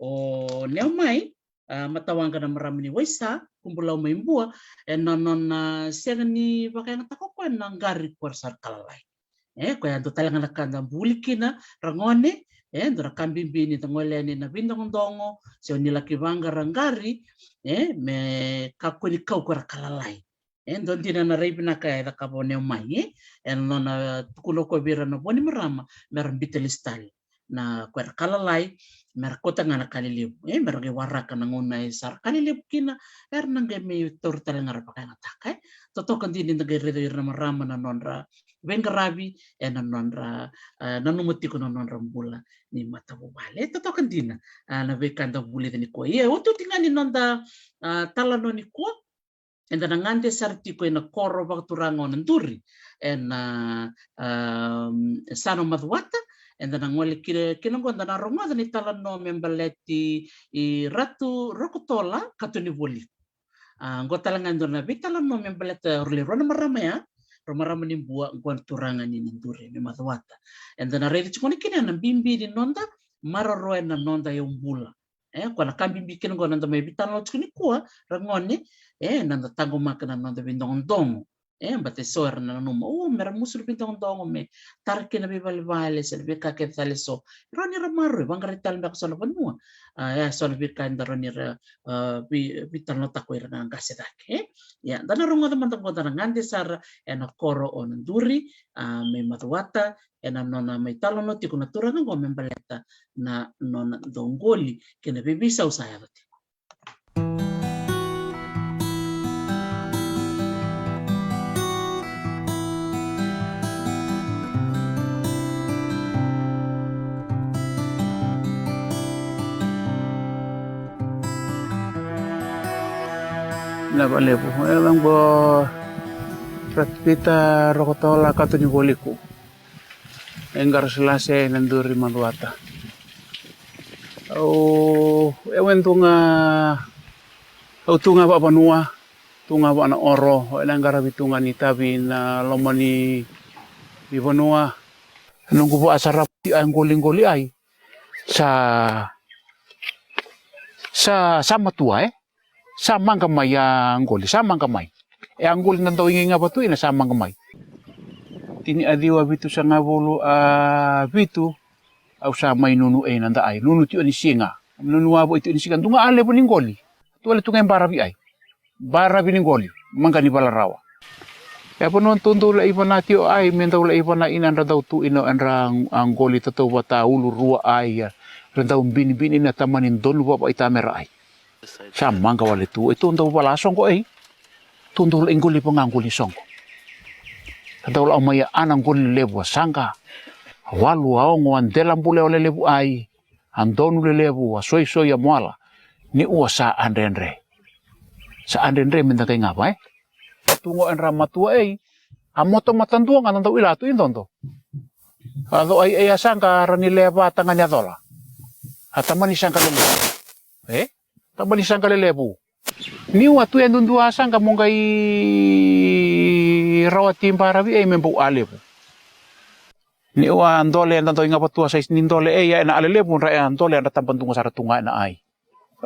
o neomai matawang ka na maram ni waisa kumpulaw maimbua nanon senga ni baka nga takokwan ng gari kwarsar kalalay ko ando talaga nakanda bulikina rangone ndora kambimbini tangoleni na bindong dongo sio nila kivanga rangari me kakuni kau kora kalalai ndo dina na reibina ka kabone mai nona tukulo ko bira no boni marama merambite listali na kwer kalalai mer kota ngana kaliliu mer ge waraka nanguna sar kaliliu kina nangge me tor tala ngara pakai ngatakai toto kan dini nangge redo irna marama na nonra vengarabi na nonra nanumuti ko nonra mbula ni mata bubale toto kan dina na vekanda bule ni ko otu tingani nonda tala noni ko enda nangande sarti ko na koro bakturango nanduri sano madwata enda nangwali kinongo enda naronga ni tala no membaleti I ratu rokotola katuni boli ngotala ngando na bitala no membaleta ruli rona marama ni bua ngwan turangan ni nanduri ni madwata enda na redi chukoni kini na bimbi di nonda mararo na nonda yombula kwana kambimbi kinongo nanda mai bitala chukoni kuwa rangone nanda tango makana nanda bindong dongo bate soer na numa mera musul bindong dongo me tarke na bibali sel be kake tale so roni ramaru bangare tal mbak sono panua sono bir kanda roni bital no takwe na ngase dake dana rongo da mantang kota ngande sar ena koro onanduri me matwata ena nona mai talo no tikuna turanga go membaleta na nona dongoli kena bibisa usaya bate na bale po elang bo pratpita rokotola katuni boliku enggar selase nanduri manduata ewen tunga pa panua tunga pa na oro elang garabi tunga ni tabi na lomani di panua nunggu po asarap ti ang goling-goli ay sa matua samang kamay ang goli, samang kamay. Ang goli na daw nga ba ito, samang kamay. Tini adiwa bito sa nga bolo, bito, aw sa may nunu nanda ay, nunu tiyo ni singa. Nunuwa po ito ni singa, tunga ale po ning goli. Tuwala ito ngayong barabi ay. Barabi ning goli, mangga ni balarawa. Kaya po noon tundula iba na tiyo ay, mentawla iba na inanda daw tu ino ang goli tataw bata ulurua ay, randaw binibini na tamanin doon lupa pa itamera ay. Samang kawali tu itu untuk pala songko tundul ingguli pengangguli songko tadau la maya anang guli lebu sangka walu aongo andelam bule ole lebu ai andonu lebu soi ya muala ni uasa andendre sa andendre minta kay ngapa tungo en ramatua amoto matanduang anang tau ilatu intonto kalau ai sangka rani leba tangannya tola atamani sangka lebu tabalisan kalelebu. Ni watu yang dundua sang kamu kai rawat tim parabi membu alebu. Ni wa andole nanto inga patua sais nindole ya na alelebu ra andole na tampan tunga sara tunga na ai.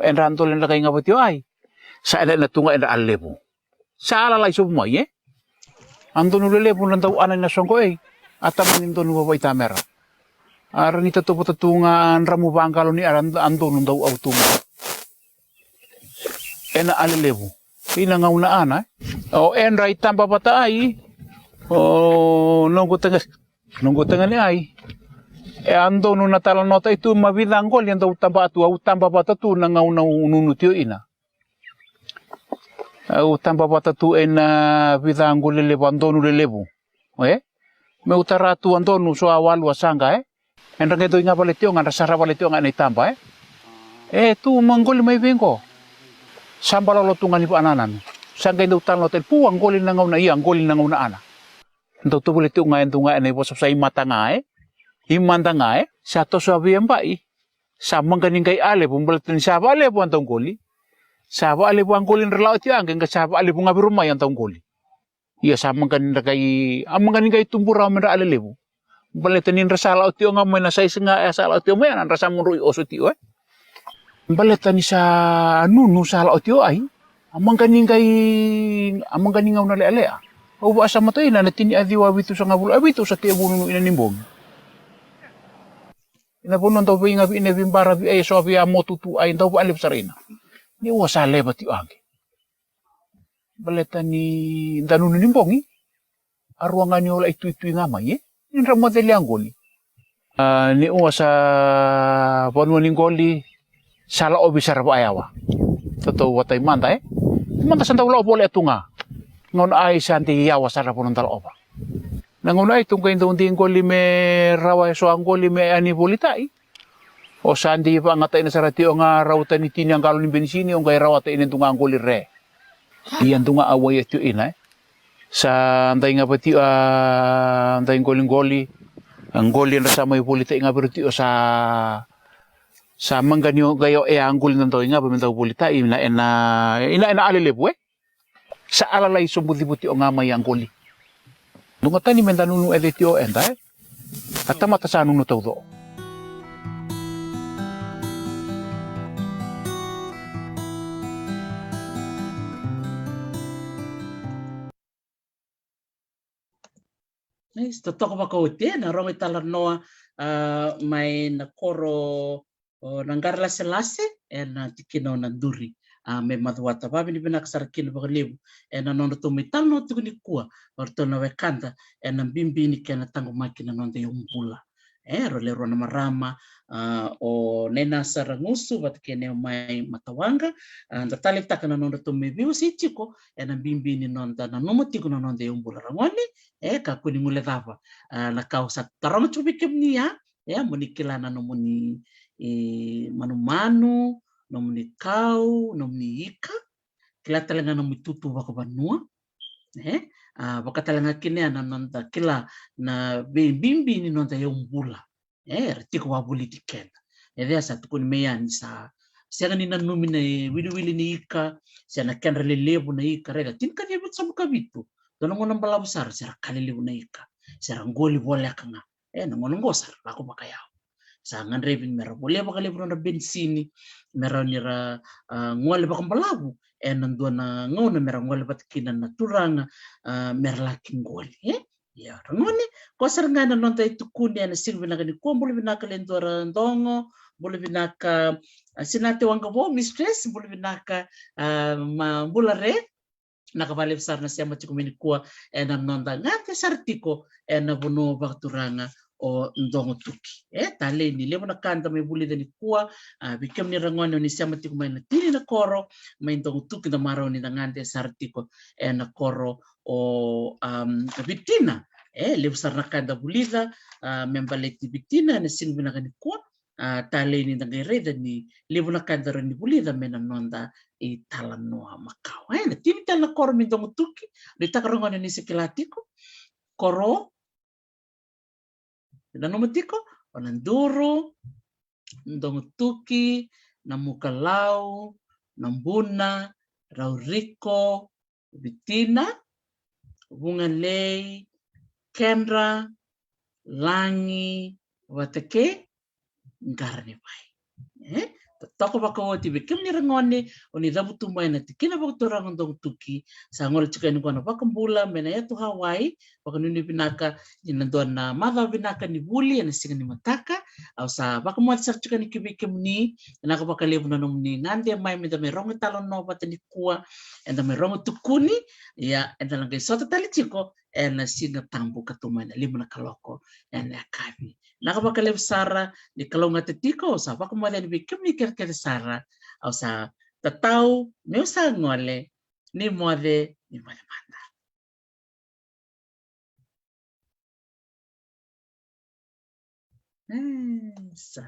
En rantole na kai ngapatio ai. Sa na tunga na alebu. Sa ala lai sub mo Anton ulelebu nanto anan na songko ataman nindon wa itamera. Arani tatupo tatunga ramu bangkalo ni Anton daw autunga. Ena alelebu ina ngauna ana enra itamba bata ai nunggu tengah ni ai ando nu natala nota itu mabidang gol yang utamba bata tu ngauna nunu tio ina utamba bata tu ena bidang gol lelebu ando nu lelebu me utara tu ando nu so awal wasanga enra ngedo inga baletio ngara sara baletio ngana itamba tu manggol mai vengo sambal lo tungan ibu ananan sangga indu tan lotel puang golin nangau na ang golin nangau na ana ndo to boleh tunga na ibo sa imata ngae imanda ngae sato sabi embai samang ganing kay ale bumbalat ni saba ale bu antong goli saba ale bu ang golin relaut ya ang saba ale bu ngabirumay antong goli iya samang ganing kay amang ganing kay tumbura men ale lebu balet ni rasala otio ngamay na say nga asala otio may an rasa munruy osotio baleta ni sa nunu sa laot yo ay amang kaning ngaw na lealea O ba sa matay na tini adiwa bitu sa ngabul abitu sa tiya bununu ina nimbong. Ina bunun daw ba nga ina bimbara bi ay so bi amo tutu ay daw ba alip sarina. Ni wa sa lebat yu agi. Baleta ni danunu nimbongi. Arwangan ni wala itu ngamay eh. Ni ramadali anggoli. Ni uwa sa panuan ninggoli sala obi sarap ayawa. Totoo watay manda eh. Manda sa tawla opo le tunga. Ngon ay santi yawa sarap punong taloba. Nangon ay tungkay doon goli me rawa so ang goli me ani bolita eh. O sandi pa nga tayo na sarati o nga rawatan ni tini ang kalon ni bensini o nga rawatan ini tunga ang goli re. Iyan tunga away at yun eh. Sa anday nga pati anday goli ang goli na sa may bolita nga berarti o sa mangganyo gayo ang goli ng nga pamintaw bolita ina alilip we. Sa alalay sumbuti-buti o nga may ang goli. Nung tani mendanunu editio enda at mata sa nung nutaw do. Nice. Totoo ba ko iti na rongi talanoa may nakoro nanggarla selase na tikino nanduri. May madwata babi ni binak sarkin bagalibu na nono tumital no tukuni kuwa orto na wekanda na bimbi ni kena tango makina nonde yumbula. Rolero na marama o nena sarangusu bat kene mai matawanga ndatali taka na nono tumibiu si chiko na bimbi ni nonda na nomotiko na nonde yumbula rangoni ka kuni mule dava na kausa tarama chubikem niya munikilana no muni manu-manu nomuni kau nomuni ika kila talanga nomi tutu baka banua baka talanga kine na nonda kila na bimbi ni nonda yumbula retiko wabuli dikena asa tukuni meyan sa siya ni nanumi na wili ni ika siya na ken relelevo na ika rega tinka niya sa bukabitu dono nang balabsar siya kalilivo na ika siya ngoli bola ka nga nangonong gosar ako makayaw sa ngan revin mera boleh bakal libro na bensini mera nira ngwale bakang balabu nandua na ngona mera ngwale batkinan na turanga mera laking ngoli ya rangoni ko sarngana nonta itu kundi na silbi na kani ko boleh binaka lendora ndongo boleh binaka sinate wanga bo mistress boleh binaka bulare nakabali besar na siya machikumini kuwa na nonda ngate sartiko na buno bakturanga o ndongo tuki tale ni lemo na kanta may buli dani kuwa bikem ni rangon ni siya matikumay na tini na koro may ndongo tuki na maraw ni nangante sartiko na koro o bitina lebsar na kanda bulida membaleti bitina na sinbi na kani kuwa tale ni nangireda ni lemo na kanda rin ni bulida mena nonda talanoa makau na tini tala koro mi ndongo tuki rita karangon ni sekilatiko koro na nomatiko onanduro ndongo tuki na mukalau nambuna rauriko bitina bunga lei kendra langi watake ngarani bai toko bako ti bikim ni rangone oni dabu tumai na tikina bako torang ndong tuki sa ngol chika ni kono bako mbula mena ya tu Hawaii bako nuni binaka inandon na mava binaka ni buli na singa ni mataka au sa bako mo sa chika ni kibikim ni na ko baka lebu na nom ni ngande mai me da merong talon no batani kuwa enda merong tukuni ya enda lang sota tali chiko na singa tambu katumai na limu na kaloko na kabi nakabakalev sara ni kalonga tetiko sa bako mo ni bikim ni kerker sara au sa tatau meu sa ngole ni mode manda sa